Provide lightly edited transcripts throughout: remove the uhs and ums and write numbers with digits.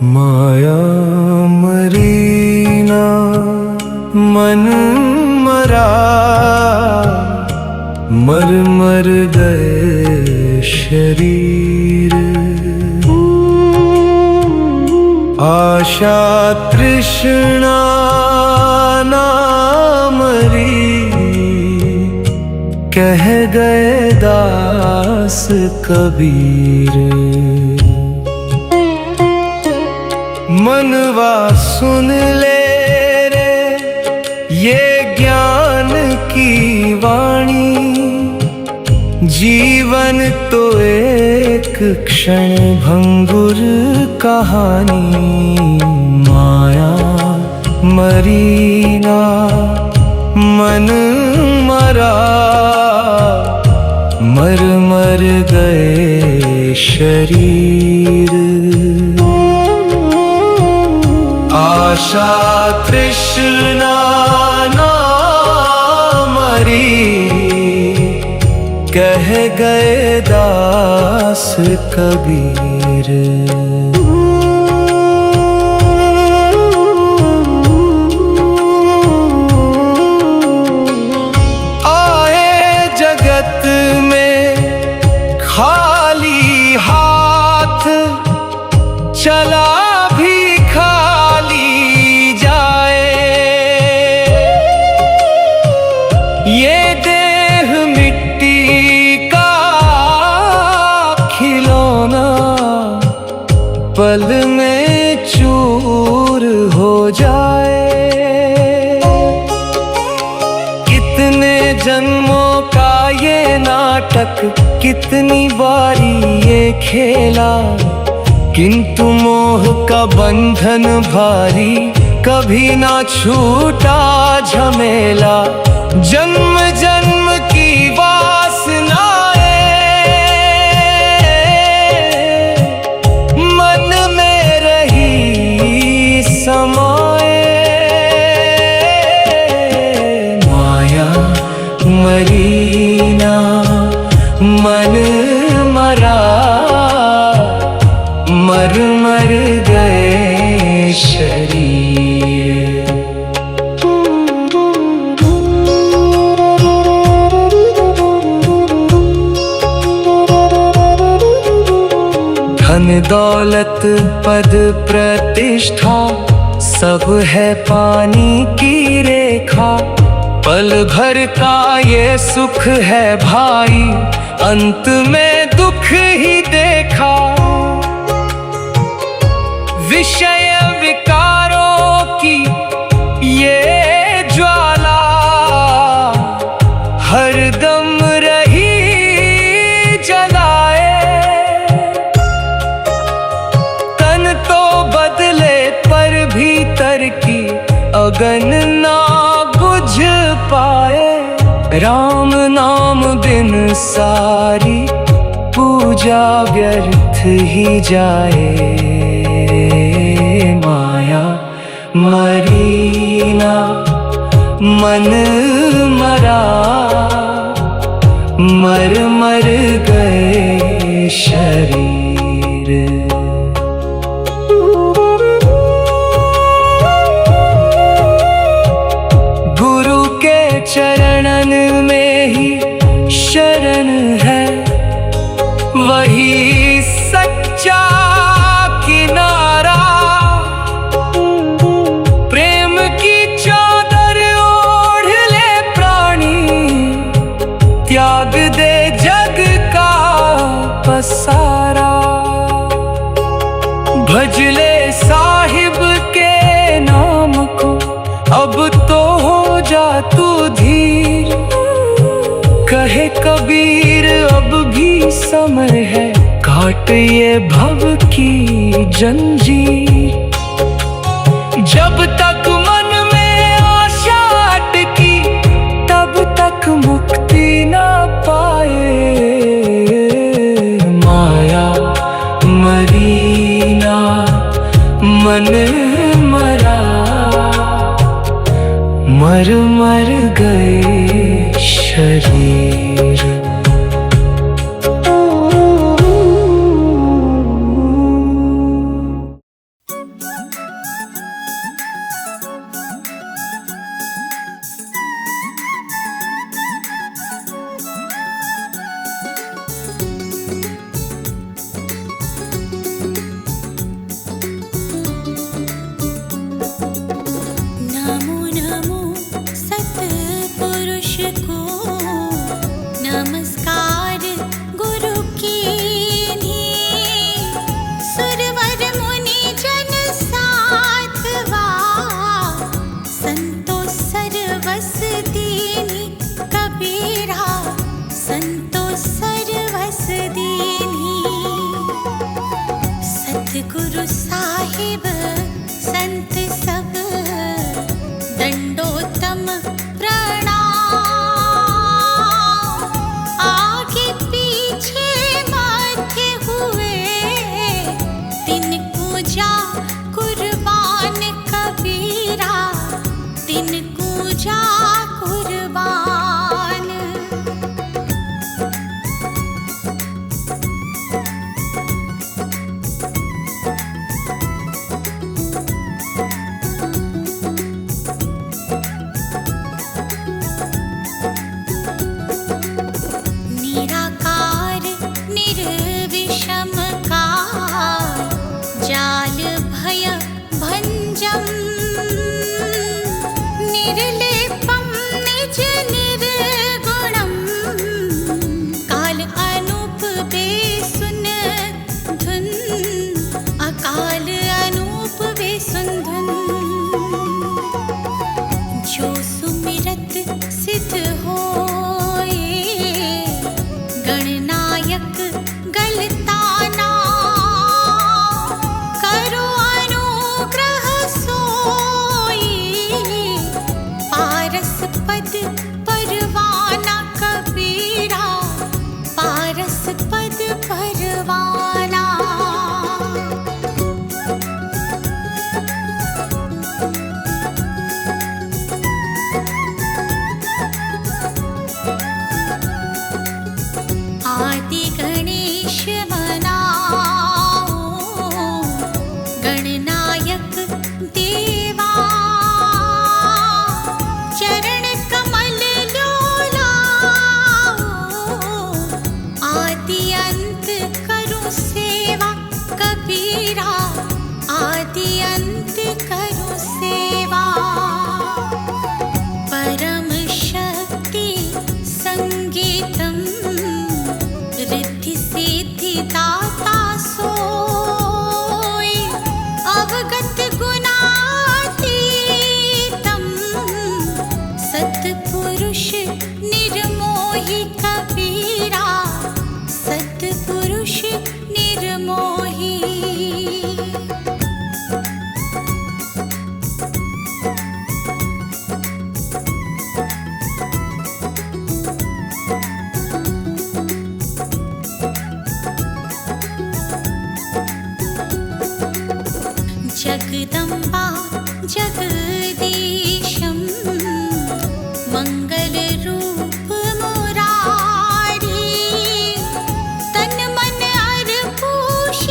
माया मरीना मन मरा, मर मर गए शरीर। आशा तृष्णा ना मरी, कह गए दास कबीर। मनवा सुन ले रे ये ज्ञान की वाणी, जीवन तो एक क्षण भंगुर कहानी। माया मरीना मन मरा, मर मर गए शरीर। आशा तृष्णा ना मरी, कह गए दास कबीर। आए जगत में खाली हाथ, चला ये देह मिट्टी का खिलौना, पल में चूर हो जाए। कितने जन्मों का ये नाटक, कितनी बारी ये खेला, किंतु मोह का बंधन भारी, कभी ना छूटा झमेला। जन्म जन्म की वासनाएं मन में रही समाए। माया मरीना मन मरा, मर मर गए शरीर। धन दौलत पद प्रतिष्ठा, सब है पानी की रेखा। पल भर का ये सुख है भाई, अंत में दुख ही देखा। विषय विकारों की ये ज्वाला, हरदम रही जलाए। तन तो बदले पर भीतर की अगन ना बुझ पाए। राम नाम बिन सारी पूजा व्यर्थ ही जाए। माया मरीना मन मरा, मर मर गए शरीर। गुरु के चरणन में ही शरण है, वही सच्चा किनारा। प्रेम की चादर ओढ़ ले प्राणी, त्याग दे जग का पसारा। भज ले साहिब के नाम को, अब तो हो जा तू धीर। कहे कबीर अब भी समय है, काट ये भव की जंजीर। जब तक मन में आशा अटकी तब तक मुक्ति ना पाए। माया मरी ना मन मरा, मर मर गए शरीर। गुरु साहिब संत सब दंडोतम प्रणाम। आगे पीछे माथे हुए दिन पूजा कुर्बान कबीरा, दिन पूजा कुर्बान। जाल भय भंजम निर्लेपम निज निर्गुणम। काल अनूप बेसुन धुन, अकाल अनूप बेसुन धुन। जो सुमिरत सिद्ध होए गणनायक गलताना। करो अनुग्रह सोई पारस पद परवाना कबीरा, पारस पद परवाना। आदि गणेश मनाओ गणनायक देवा। चरण कमल लोलाओ आदि अंत करो सेवा कबीरा, आदि अंत करो सेवा। परम शक्ति संगीतम रिद्धि सिद्धि दाता सोई। अवगत गुणातीतम सत्पुरुष निर्मोही कबीरा, सत्पुरुष निर्मोही। जगदम्बा जगदीशं मंगल रूप मुरारी। तन मन अर्पूशीशं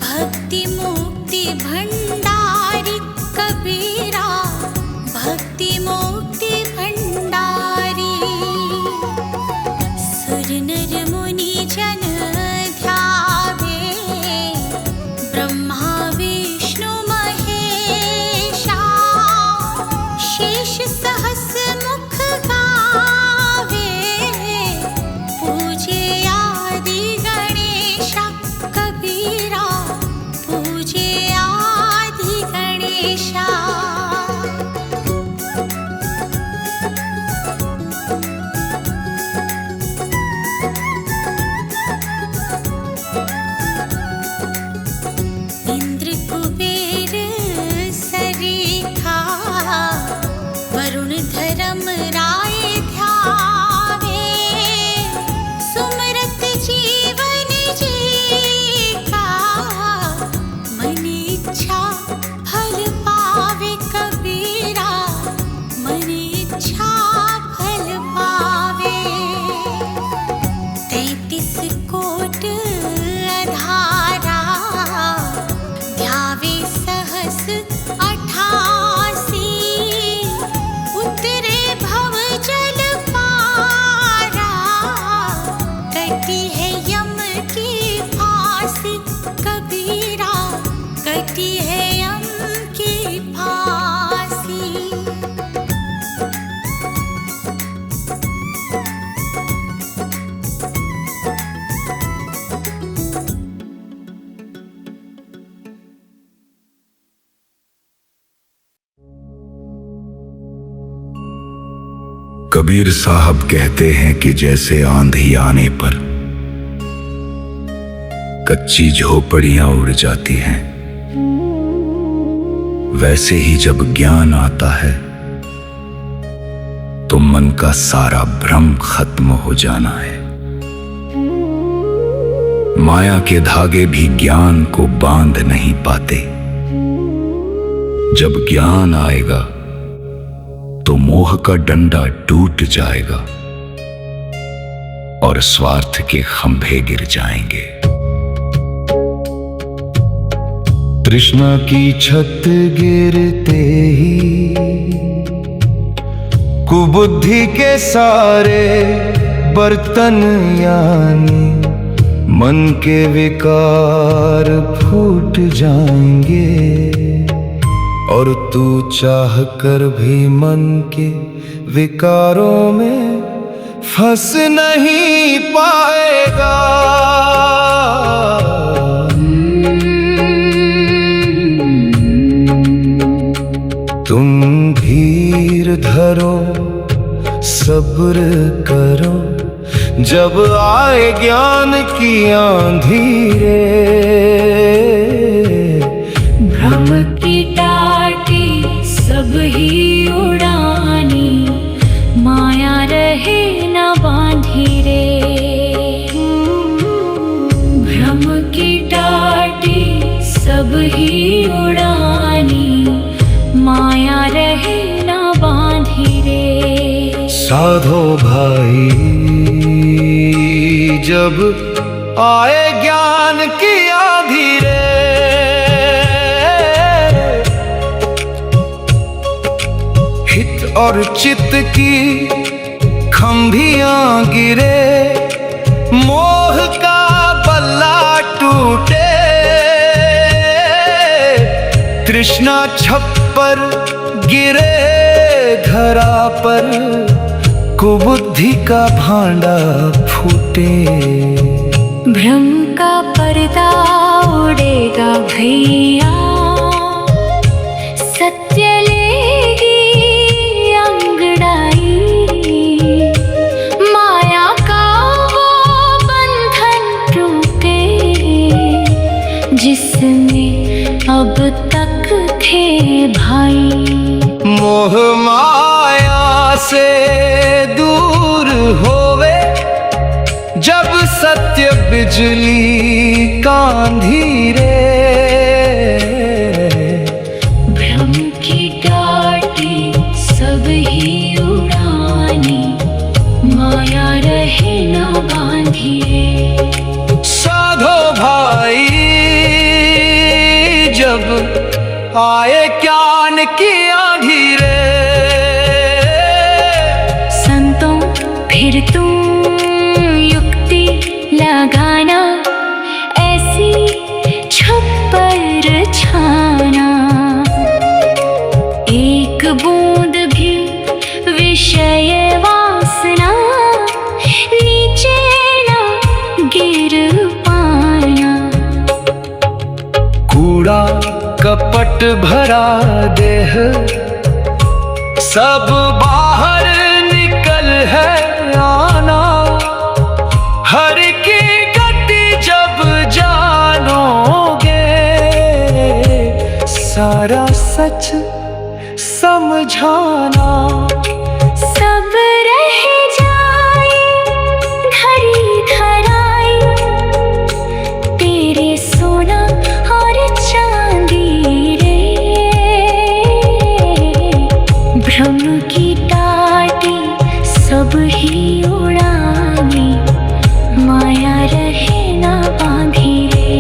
भक्ति मुक्ति भंडारी कबीरा, भक्ति मुक्ति भंडारी। सुर नर मुनि जन ध्यावे ब्रह्मा विष्णु महेश। कबीर साहब कहते हैं कि जैसे आंधी आने पर कच्ची झोपड़ियां उड़ जाती हैं, वैसे ही जब ज्ञान आता है तो मन का सारा भ्रम खत्म हो जाना है। माया के धागे भी ज्ञान को बांध नहीं पाते। जब ज्ञान आएगा तो मोह का डंडा टूट जाएगा और स्वार्थ के खंभे गिर जाएंगे। तृष्णा की छत गिरते ही कुबुद्धि के सारे बर्तन यानी मन के विकार फूट जाएंगे और तू चाह कर भी मन के विकारों में फंस नहीं पाएगा। तुम धीर धरो, सब्र करो, जब आए ज्ञान की आंधी रे। भ्रम की टाटी सब ही उड़ानी, माया रहे न बांधी रे। भ्रम की टाटी सब ही उड़ानी, माया रहे न बांधी रे। साधो भाई, जब आए ज्ञान की आंधी रे, हित और चित्त की खंभियां गिरे, मोह का बल्ला टूटे, तृष्णा छप्पर गिरे धरा पर, कुबुद्धि का भांडा फूटे। भ्रम का पर्दा उड़ेगा भैया, सत्य लेगी अंगड़ाई, माया का वो बंधन टूटे, जिसमें अब तक थे भाई। मोह माया से दूर होवे, जब सत्य बिजली कांधी रे। भ्रम की टाटी सब ही उड़ानी, माया रहे न बांधी रे। साधो भाई, जब आए ज्ञान की आंधी रे। संतों फिर तुम युक्ति लगाना, ऐसी छप्पर छाना, एक बूंद भी विषय वासना नीचे न गिर पाना। कूड़ा कपट भरा देह, सब बाहर निकल है आना। हर की गति जब जानोगे, सारा सच समझाना। सब रह जाए धरी धराई, तेरे सोना और चांदी रे। भ्रम की टाटी सब ही उड़ानी, माया रहे न बांधी रे।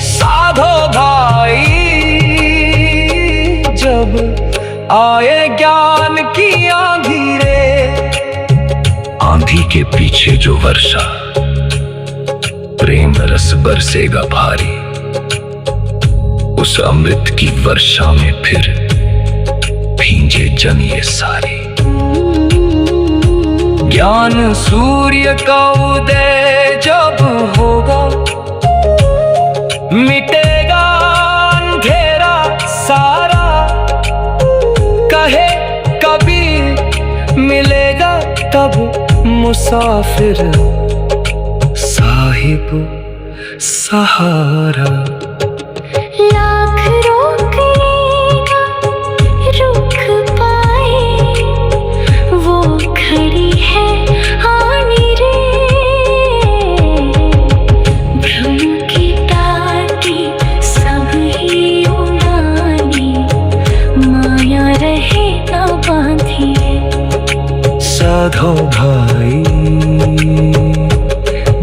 साधो भाई, जब आए ज्ञान की आंधी रे। आंधी के पीछे जो वर्षा, प्रेम रस बरसेगा भारी, उस अमृत की वर्षा में फिर भींजे जन ये सारे। ज्ञान सूर्य का उदय जब होगा, मिटेगा अंधेरा सारा। कहे कबीर मिलेगा मुसाफिर साहिब सहारा। लाख रोक लेगा रुक पाए, वो खड़ी है आनी रे। भ्रम की टाटी सब ही उड़ानी, माया रहे न बांधी रे। साधो भाई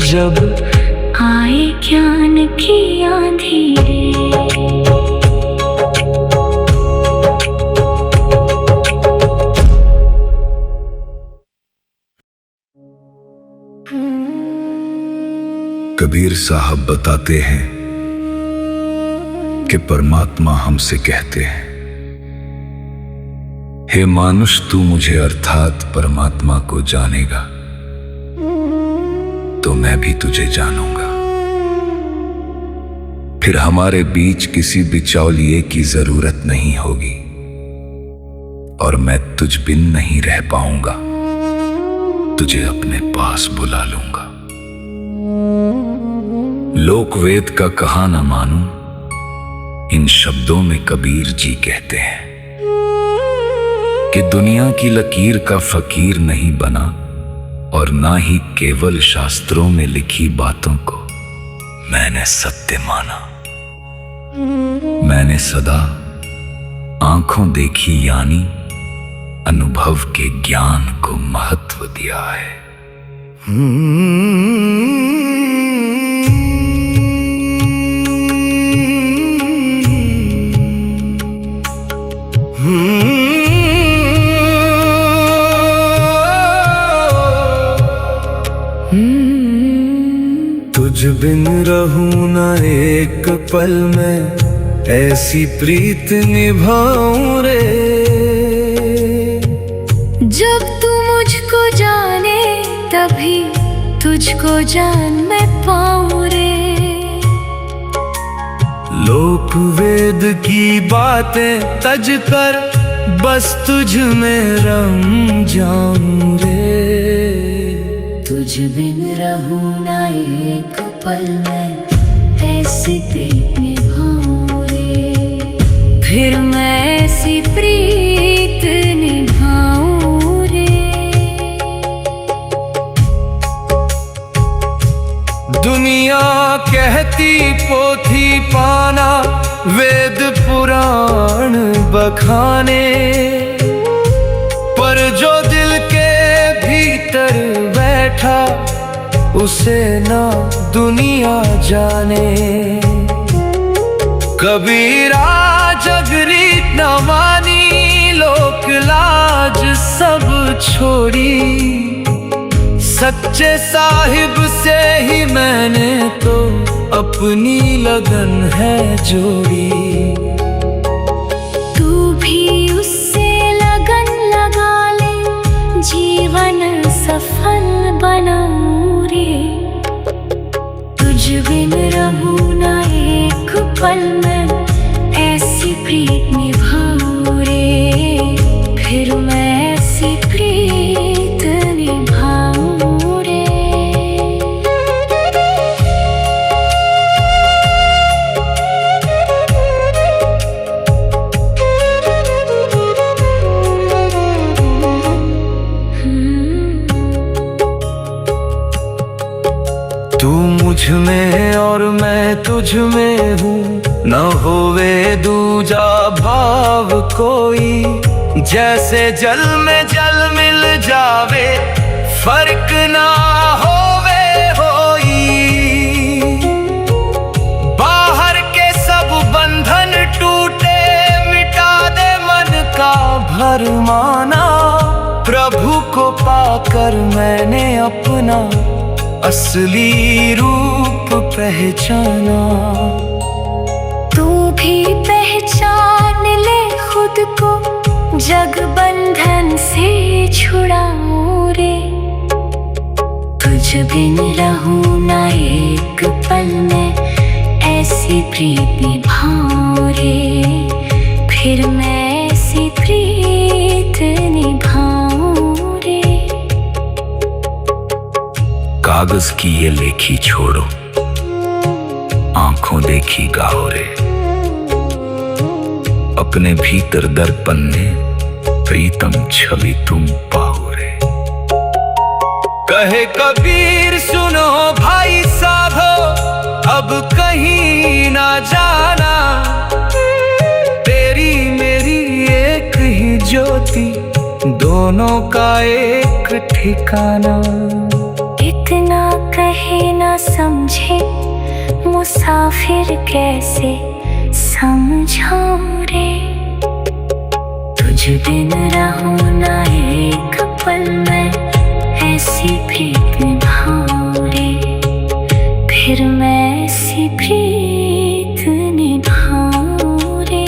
जब आए ज्ञान की आंधी रे। कबीर साहब बताते हैं कि परमात्मा हमसे कहते हैं, हे मानुष तू मुझे अर्थात परमात्मा को जानेगा तो मैं भी तुझे जानूंगा। फिर हमारे बीच किसी बिचौलिए की जरूरत नहीं होगी और मैं तुझ बिन नहीं रह पाऊंगा, तुझे अपने पास बुला लूंगा। लोकवेद का कहा न मानूं, इन शब्दों में कबीर जी कहते हैं कि दुनिया की लकीर का फकीर नहीं बना और ना ही केवल शास्त्रों में लिखी बातों को मैंने सत्य माना। मैंने सदा आंखों देखी यानी अनुभव के ज्ञान को महत्व दिया है। तुझ बिन रहूं ना एक पल में, ऐसी प्रीत निभाऊं रे। जब तू मुझको जाने तभी तुझको जान मैं पाऊं रे। लोक वेद की बातें तज कर बस तुझ में रम जाऊं रे। तुझ बिन रहूं ना एक पल में, ऐसी प्रीत निभाऊं रे। फिर मैं ऐसी प्रीत निभाऊं रे। दुनिया कहती पोथी पाना, वेद पुराण बखाने, पर जो दिल के भीतर बैठा उसे ना दुनिया जाने। कबीरा जगरी न मानी, लोक लाज सब छोड़ी। सच्चे साहिब से ही मैंने तो अपनी लगन है जोड़ी। तू भी उससे लगन लगा ले, जीवन सफल बनाऊं रे। तुझ बिन रहूं ना एक पल में, ऐसी प्रीत निभाऊं रे। फिर मैं ऐसी प्रीत निभाऊं रे। तू मुझ में और मैं तुझ में हूँ, न होवे दूजा भाव कोई। जैसे जल में जल मिल जावे, फर्क ना होवे होई। बाहर के सब बंधन टूटे, मिटा दे मन का भरमाना। प्रभु को पाकर मैंने अपना असली रूप पहचाना। तू भी पहचान ले खुद को, जग बंधन से छुड़ाऊं रे। तुझ बिन रहूं ना एक पल में, ऐसी प्रीत निभाऊं रे। फिर मैं ऐसी प्रीत निभाऊं रे। कागज की ये लेखी छोड़ो, आंखों देखी गाओ रे। अपने भीतर दर्पण में प्रीतम छवि तुम पाओ रे। कहे कबीर सुनो भाई साधो, अब कहीं ना जाना, तेरी मेरी एक ही ज्योति, दोनों का एक ठिकाना। इतना कहे ना समझे मुसाफिर कैसे समझाऊं रे। तुझ बिन रहूं ना एक पल में, ऐसी प्रीत निभाऊं रे। फिर मैं ऐसी प्रीत निभाऊं रे।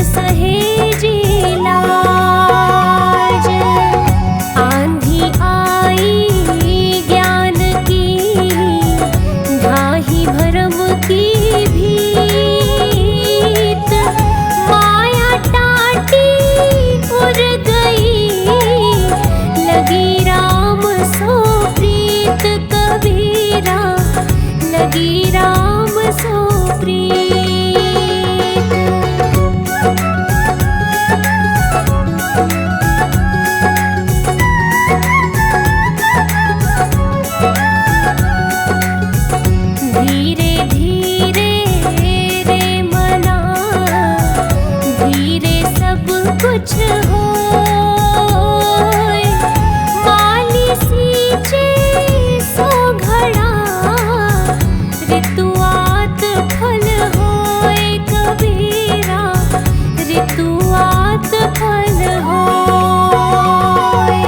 सहेजी लाज। आंधी जोगी राम सो प्रीत। धीरे धीरे रे मना, धीरे सब कुछ होय। माली सींचे सो घड़ा, ऋतुआत फल होय कबीरा, ऋतुआत फल होय।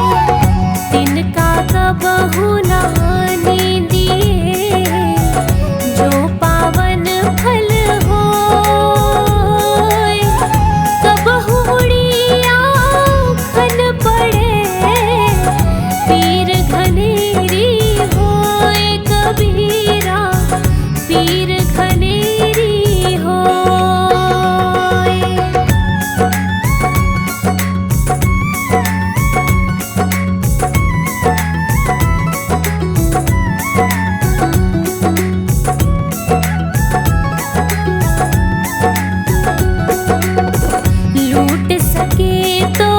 तिनका कबहु नानी दिए, जो पावन फल होय। कबहु उड़िया खन पड़े, पीर घनेरी होय कबीरा, पीर घनेरी होय। लूट सके तो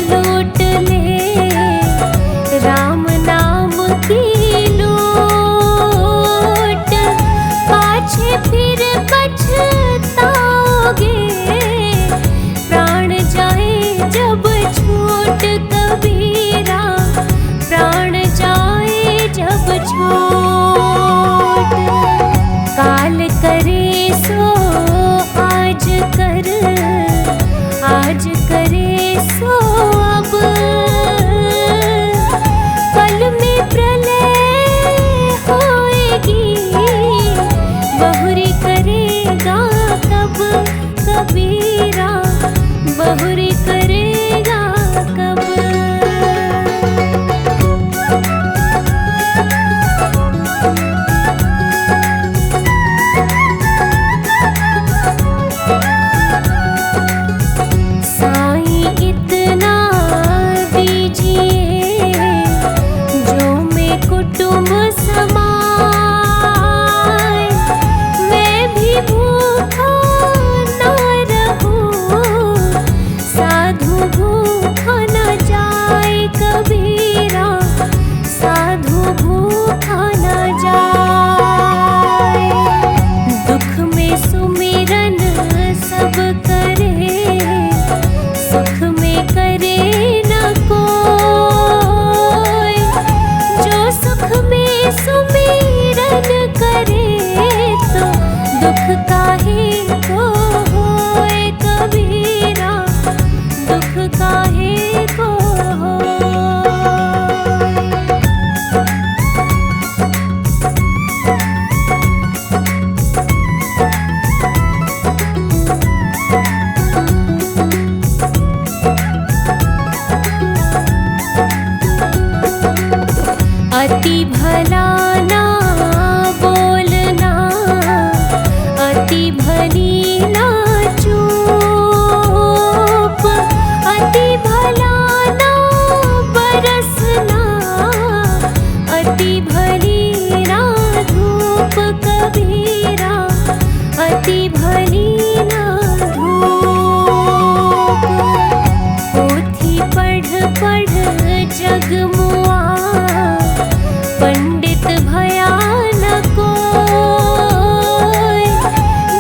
लूट ले, राम नाम की लूट। पाछे फिर पछताओगे, प्राण जाए जब छूट कबीरा, प्राण जाए जब छूट। काल करे सो आज कर, आज करे सो अब। पल में प्रलय होएगी, बहुरी करेगा कब कबीरा, बहुरी करेगा कब। साईं इतना दीजिए, जो मैं कुटुंब समाए। मैं भी भूखा न रहूं, साधु भूखा न जाए कबीरा, साधु भूखा न जाए। दुख में सुमिरन सब करे, सुख में करे न कोई। जो सुख में सुमिरन करे, तो दुख काहे को होए कबीरा, दुख काहे को होए। अति भला ना बोलना, अति भली ना चूप। अति भला ना बरसना, अति भली ना धूप कबीरा, अति भली ना धूप। पोथी पढ़ पढ़ जग मुआ, पंडित भया न कोय।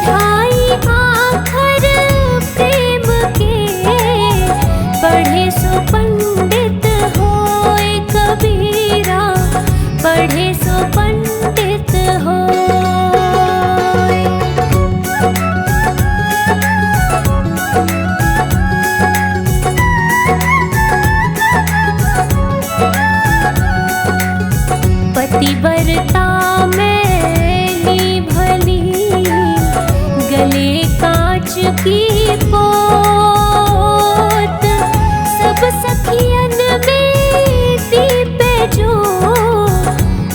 ढाई आखर प्रेम के, पढ़े सो पंडित होय कबीरा, पढ़े सो पंडित होय। पतिव्रता मैली भली, गले कांच की पोत। सब सखियन में दीपे जो,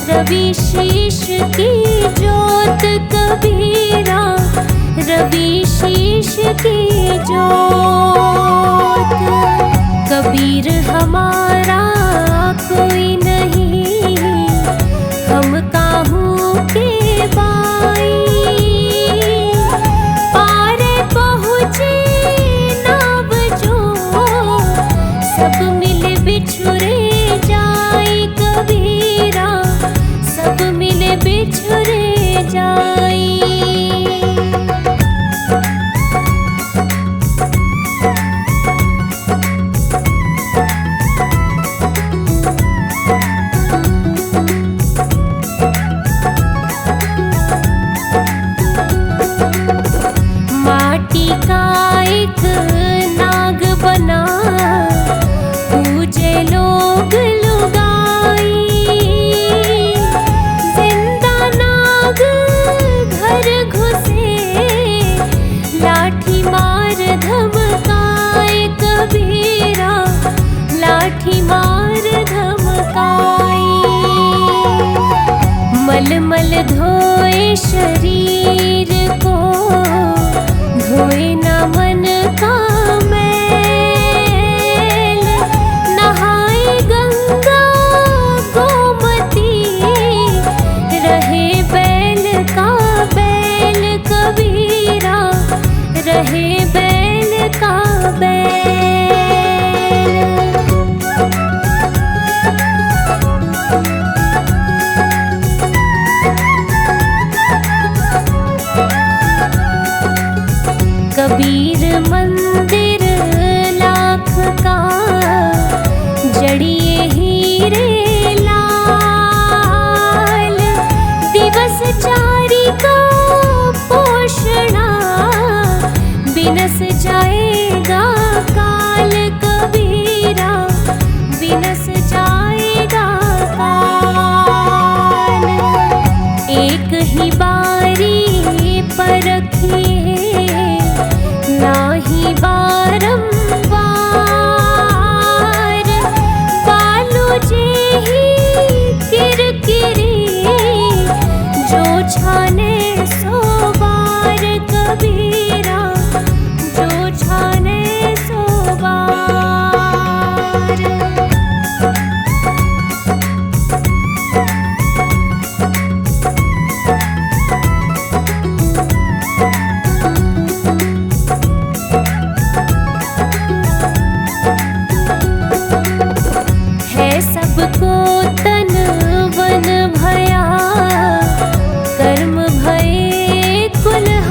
रवि शीश की जोत कबीरा, रवि शीश की जोत। कबीर हमारा कोई नहीं, हम काहू के धोए शरीर को, धोए न मन का मैल। नहाए गंगा गोमती, रहे बैल का बैल कबीरा, रहे बैल का बैल। कबीर मंदिर लाख का, जड़िए हीरे लाल। दिवस चारी का पोषणा, बिनस जाएगा काल कबीरा, बिनस जाएगा काल। एक ही बारी परखिए, नाही बारंबार। बालू जे ही किरकिरी, जो छाने सो बार कबीरा, जो छाने सो बार। है सबको तन वन भया, कर्म भये कुल्हार।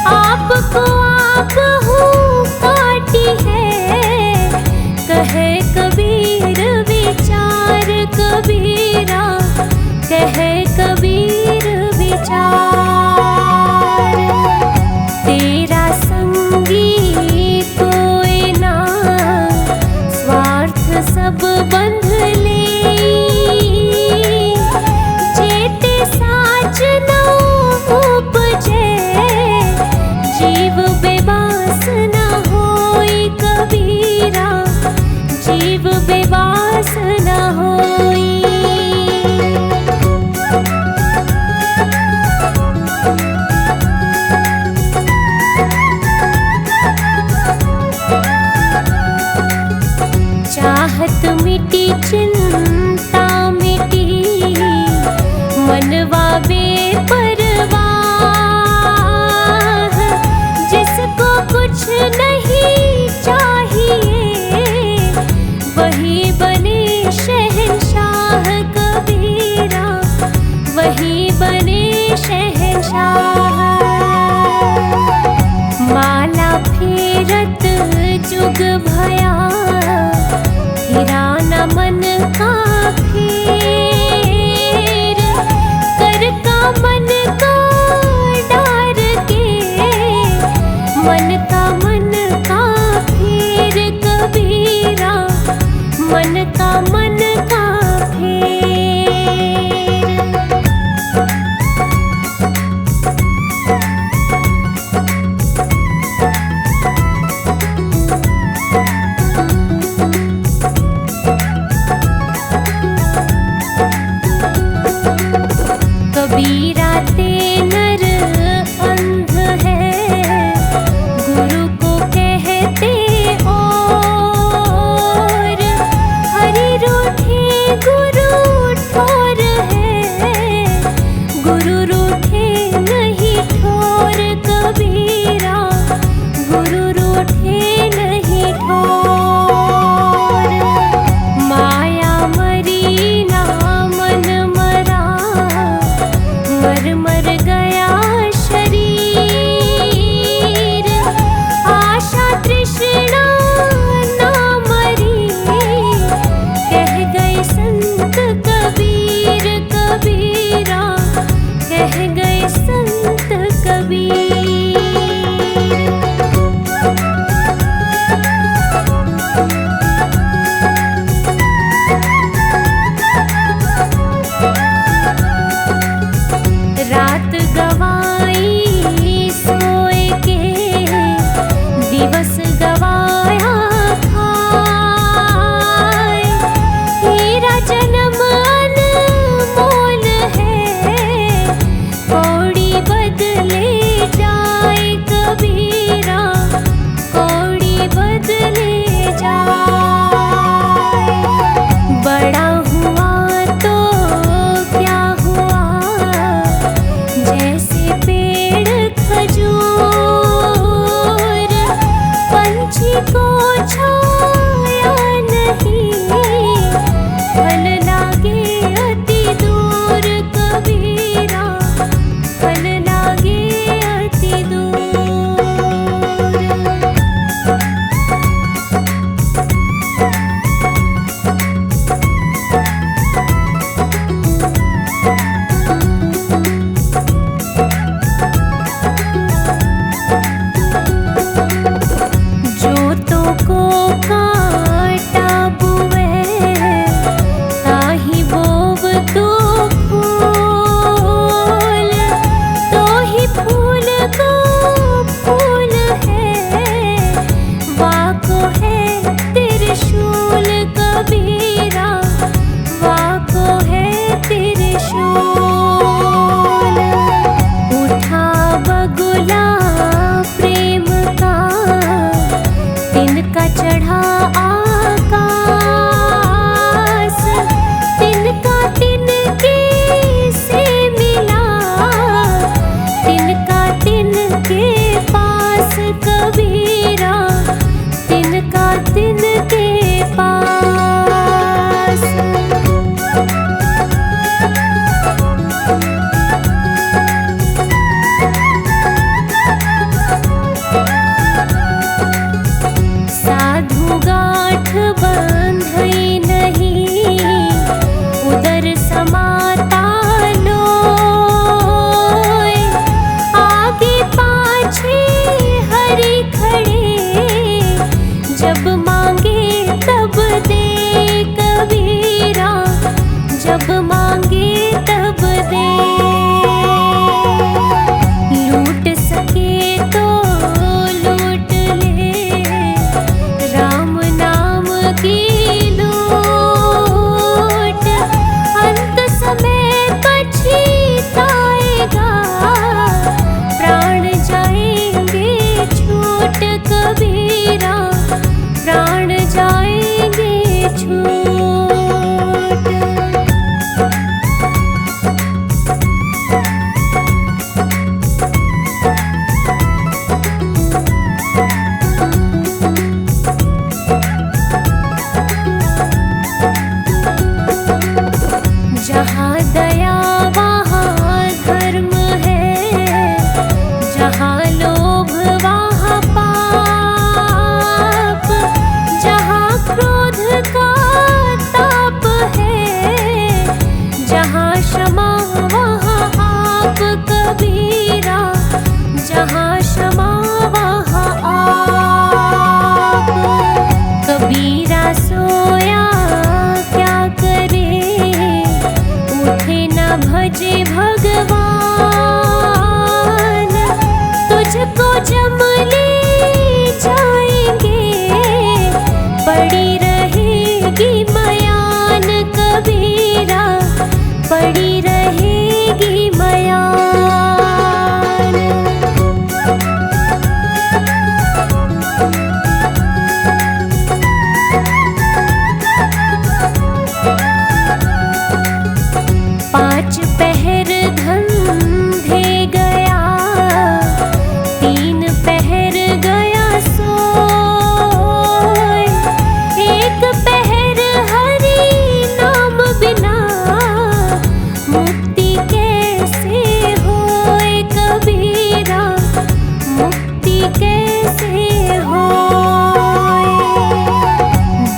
आपको आप हूँ काटी है, कहे कबीर विचार कबीरा, कहे कबीर विचार। तेरा संगी कोई ना, स्वार्थ सब बंध ले। जेते साच न उपजे, जीव बेबास न होई कबीरा, जीव बेबास न होई। चाहत मिटी चिंता मिटी, मनवा बेपरवाह। जिसको कुछ नहीं चाहिए, वही बने शहंशाह कबीरा, वही बने शहंशाह। माला फेरत जुग भया, फिरा न मन का फेर। कर का मन का डार के, मन का फेर कबीरा, मन का फेर। कबीरा ते नर अंध है, गुरु को कहते और। हरि रूठे गुरु ठोर है, गुरु रूठे नहीं ठोर कबीरा, गुरु रूठे नहीं ठोर। माया मरी ना मन मरा, मर मर गया शरीर। आशा तृष्णा ना मरी, कह गए संत कबीर कबीरा, कह गए संत कबीर। वहाँ आप कबीरा, जहाँ क्षमा वहाँ आप। कबीरा सोया क्या करे, उठे न भजे भगवान। तुझको जम ले जाएंगे, पड़ी रहेगी मयान कबीरा, पड़ी रहेगी मयान। पाँच पहर धंधे गया, तीन पहर गया सोए, एक पहर हरि नाम बिना, मुक्ति कैसे होए कबीरा, मुक्ति कैसे होए।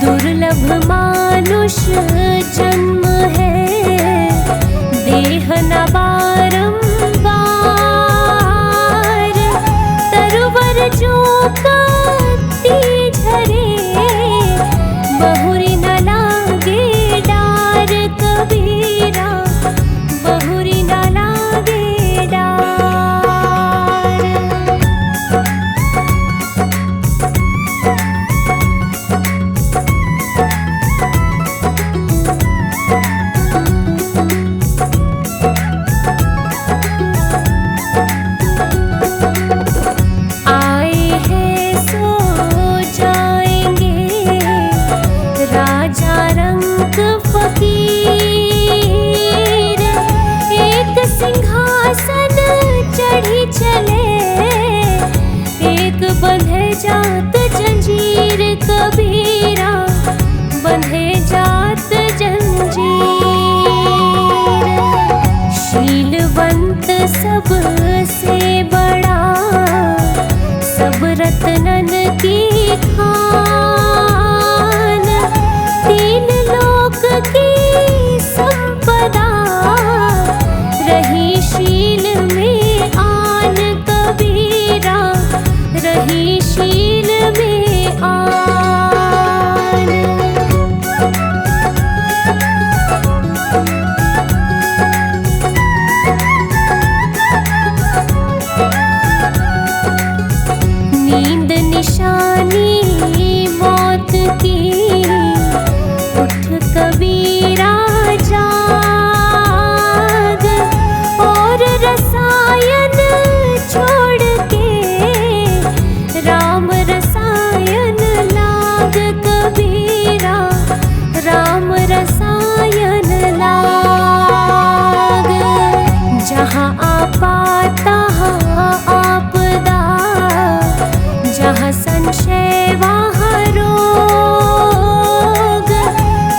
दुर्लभ मानुष जन्म है, देह न बारंबार। तरुवर जो पत्ती झरे, बहुरी न लागे डार कबीरा, बहुरी न लागे डार। आए हैं सो जाएंगे, राजा रंग फकीर। एक सिंहासन चढ़ी चले, एक बंधे जात जंजीर कबीरा, बंधे जात जंजीर। शीलवंत सबसे बड़ा, सब रत्नन की खान। तीन लोक की संपदा, रही शील में आन कबीरा, रही शील में आन। नींद निशानी मौत की, उठ कबीरा जाग। और रसायन छोड़ के, राम रसायन लाग कबीरा, राम रसायन लाग। जहाँ आपा तहाँ आपदा, जहाँ संशय वहाँ रोग।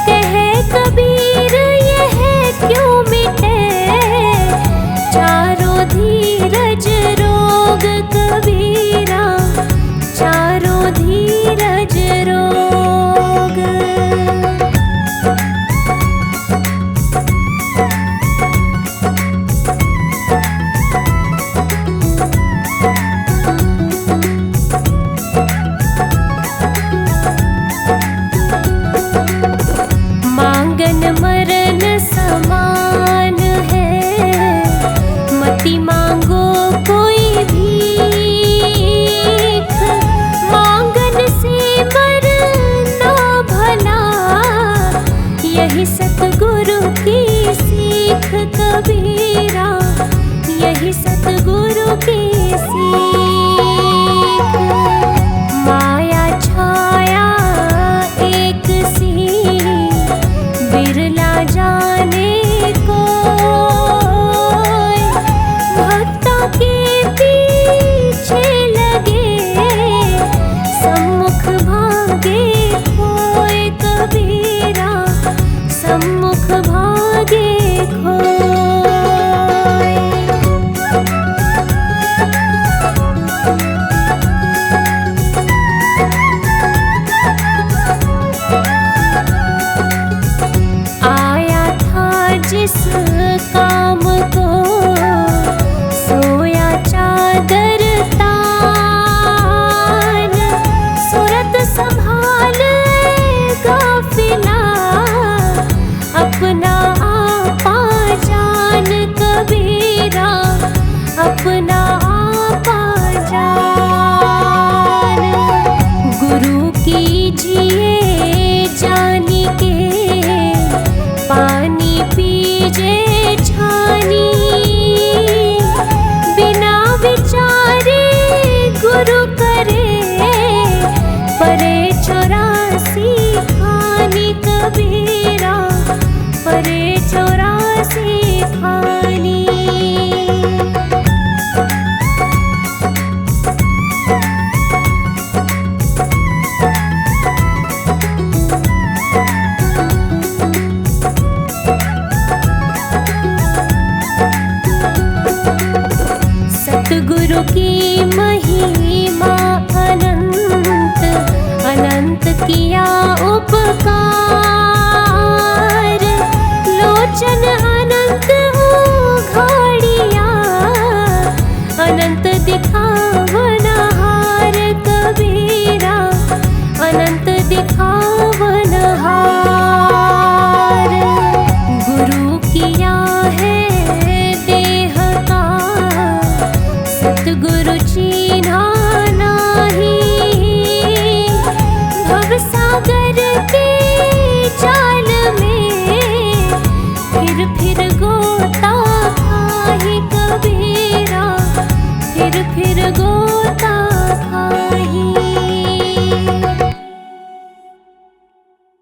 कहे कबीर यह क्यों मिटे, चारों धीरज रोग कबीरा, चारों धीरज रोग। मांगन मरण समान है, मति मांगो कोई भीख। मांगन से मरना भला, यही सतगुरु की सीख कबीरा, यही सतगुरु की सीख। माया छाया एक सी, बिरला जाने को। भक्तों के पीछे लगे, सम्मुख भागे खोए कबीरा, सम्मुख भागे खोए। महिमा अनंत अनंत किया उपकार।